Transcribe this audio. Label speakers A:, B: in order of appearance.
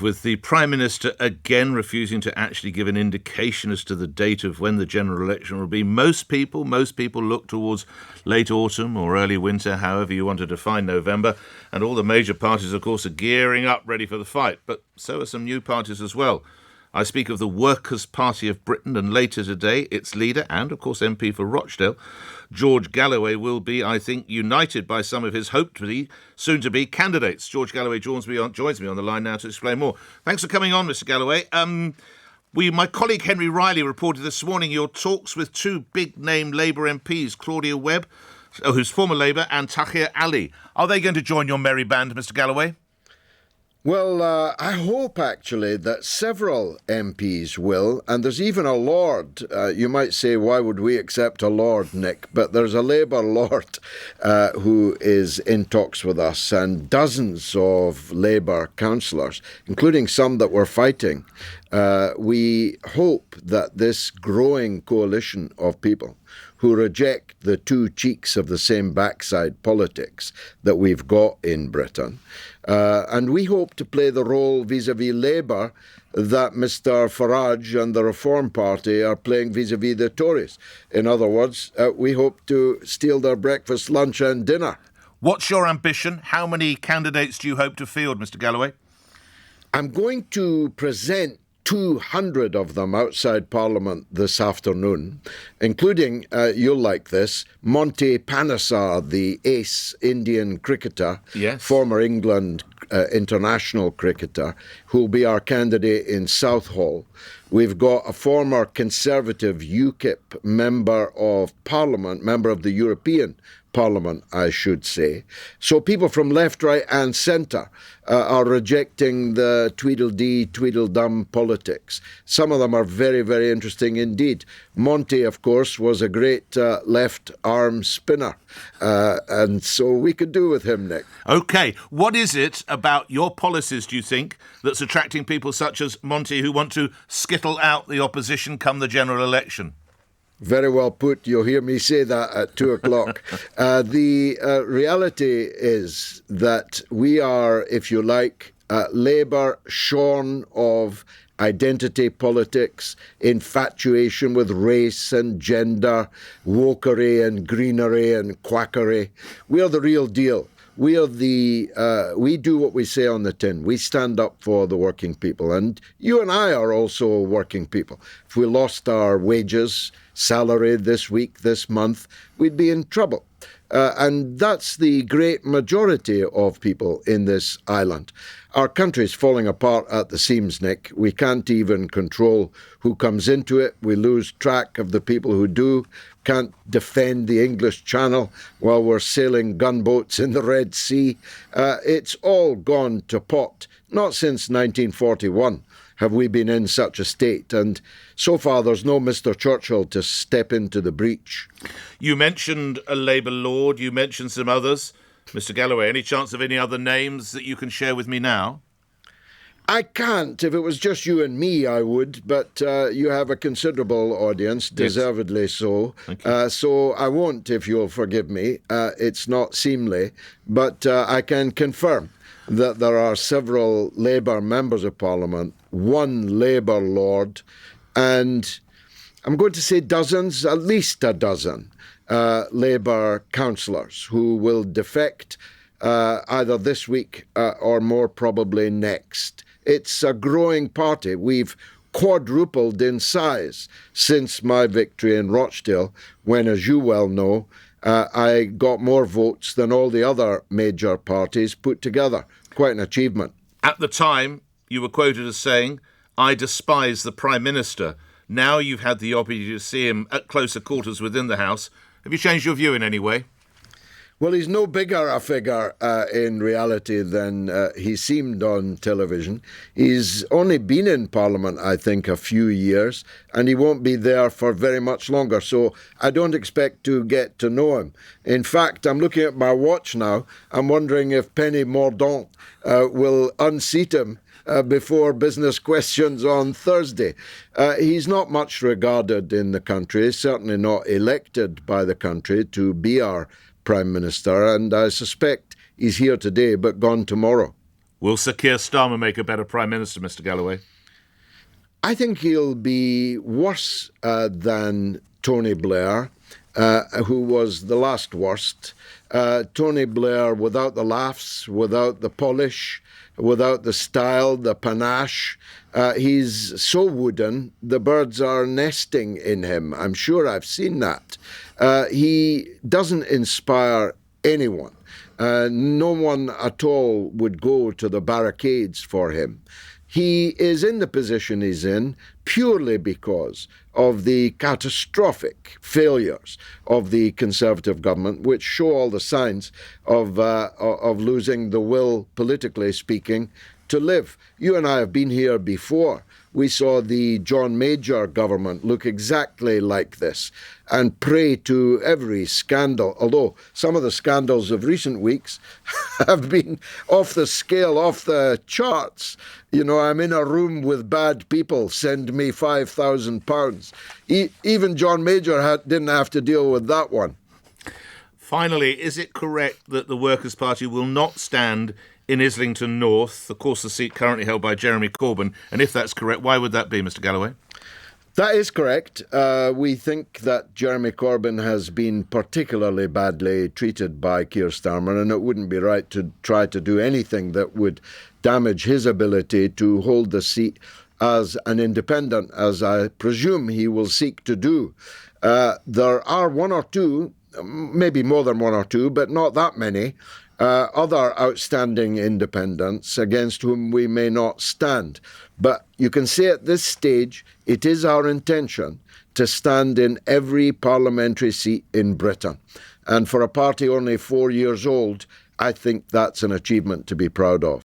A: With the Prime Minister again refusing to actually give an indication as to the date of when the general election will be, most people look towards late autumn or early winter, however you want to define November, and all the major parties, of course, are gearing up ready for the fight, but so are some new parties as well. I speak of the Workers' Party of Britain, and later today, its leader and, of course, MP for Rochdale, George Galloway, will be, I think, united by some of his hoped-to-be, soon-to-be candidates. George Galloway joins me on the line now to explain more. Thanks for coming on, Mr. Galloway. My colleague Henry Riley reported this morning your talks with two big-name Labour MPs, Claudia Webbe, who's former Labour, and Tahir Ali. Are they going to join your merry band, Mr. Galloway?
B: Well, I hope, actually, that several MPs will, and there's even a Lord. You might say, why would we accept a Lord, Nick? But there's a Labour Lord who is in talks with us, and dozens of Labour councillors, including some that were fighting. We hope that this growing coalition of people who reject the two cheeks of the same backside politics that we've got in Britain. And we hope to play the role vis-à-vis Labour that Mr Farage and the Reform Party are playing vis-à-vis the Tories. In other words, we hope to steal their breakfast, lunch and dinner.
A: What's your ambition? How many candidates do you hope to field, Mr Galloway?
B: I'm going to present 200 of them outside Parliament this afternoon, including, you'll like this, Monty Panesar, the ace Indian cricketer,
A: yes,
B: former England international cricketer, who'll be our candidate in Southall. We've got a former Conservative UKIP member of Parliament, member of the European Parliament, I should say. So people from left, right and centre are rejecting the Tweedledee, Tweedledum politics. Some of them are very, very interesting indeed. Monty, of course, was a great left arm spinner. And so we could do with him, Nick.
A: OK, what is it about your policies, do you think, that's attracting people such as Monty who want to skittle out the opposition come the general election?
B: Very well put. You'll hear me say that at 2 o'clock. The reality is that we are, if you like, Labour shorn of identity politics, infatuation with race and gender, wokery and greenery and quackery. We are the real deal. We do what we say on the tin. We stand up for the working people. And you and I are also working people. If we lost our wages, salary this week, this month, we'd be in trouble. And that's the great majority of people in this island. Our country's falling apart at the seams, Nick. We can't even control who comes into it. We lose track of the people who do. Can't defend the English Channel while we're sailing gunboats in the Red Sea. It's all gone to pot. Not since 1941 have we been in such a state. And so far, there's no Mr Churchill to step into the breach.
A: You mentioned a Labour Lord. You mentioned some others. Mr Galloway, any chance of any other names that you can share with me now?
B: I can't. If it was just you and me, I would. But you have a considerable audience, deservedly so.
A: Thank you.
B: So I won't, if you'll forgive me. It's not seemly. But I can confirm that there are several Labour members of Parliament, one Labour Lord, and I'm going to say dozens, at least a dozen, Labour councillors who will defect either this week or more probably next. It's a growing party. We've quadrupled in size since my victory in Rochdale, when, as you well know, I got more votes than all the other major parties put together. Quite an achievement.
A: At the time, you were quoted as saying, "I despise the Prime Minister." Now you've had the opportunity to see him at closer quarters within the House. Have you changed your view in any way?
B: Well, he's no bigger a figure in reality than he seemed on television. He's only been in Parliament, I think, a few years, and he won't be there for very much longer. So I don't expect to get to know him. In fact, I'm looking at my watch now. I'm wondering if Penny Mordaunt will unseat him before business questions on Thursday. He's not much regarded in the country, certainly not elected by the country to be our Prime Minister, and I suspect he's here today but gone tomorrow.
A: Will Sir Keir Starmer make a better Prime Minister, Mr Galloway?
B: I think he'll be worse than Tony Blair, who was the last worst. Tony Blair, without the laughs, without the polish, without the style, the panache. He's so wooden, the birds are nesting in him. I'm sure I've seen that. He doesn't inspire anyone. No one at all would go to the barricades for him. He is in the position he's in purely because of the catastrophic failures of the Conservative government, which show all the signs of losing the will, politically speaking, to live. You and I have been here before. We saw the John Major government look exactly like this and prey to every scandal, although some of the scandals of recent weeks have been off the scale, off the charts. You know, I'm in a room with bad people, send me £5,000. Even John Major didn't have to deal with that one.
A: Finally, is it correct that the Workers' Party will not stand in Islington North, of course the seat currently held by Jeremy Corbyn? And if that's correct, why would that be, Mr Galloway?
B: That is correct. We think that Jeremy Corbyn has been particularly badly treated by Keir Starmer, and it wouldn't be right to try to do anything that would damage his ability to hold the seat as an independent, as I presume he will seek to do. There are one or two, maybe more than one or two, but not that many, other outstanding independents against whom we may not stand. But you can say at this stage, it is our intention to stand in every parliamentary seat in Britain. And for a party only 4 years old, I think that's an achievement to be proud of.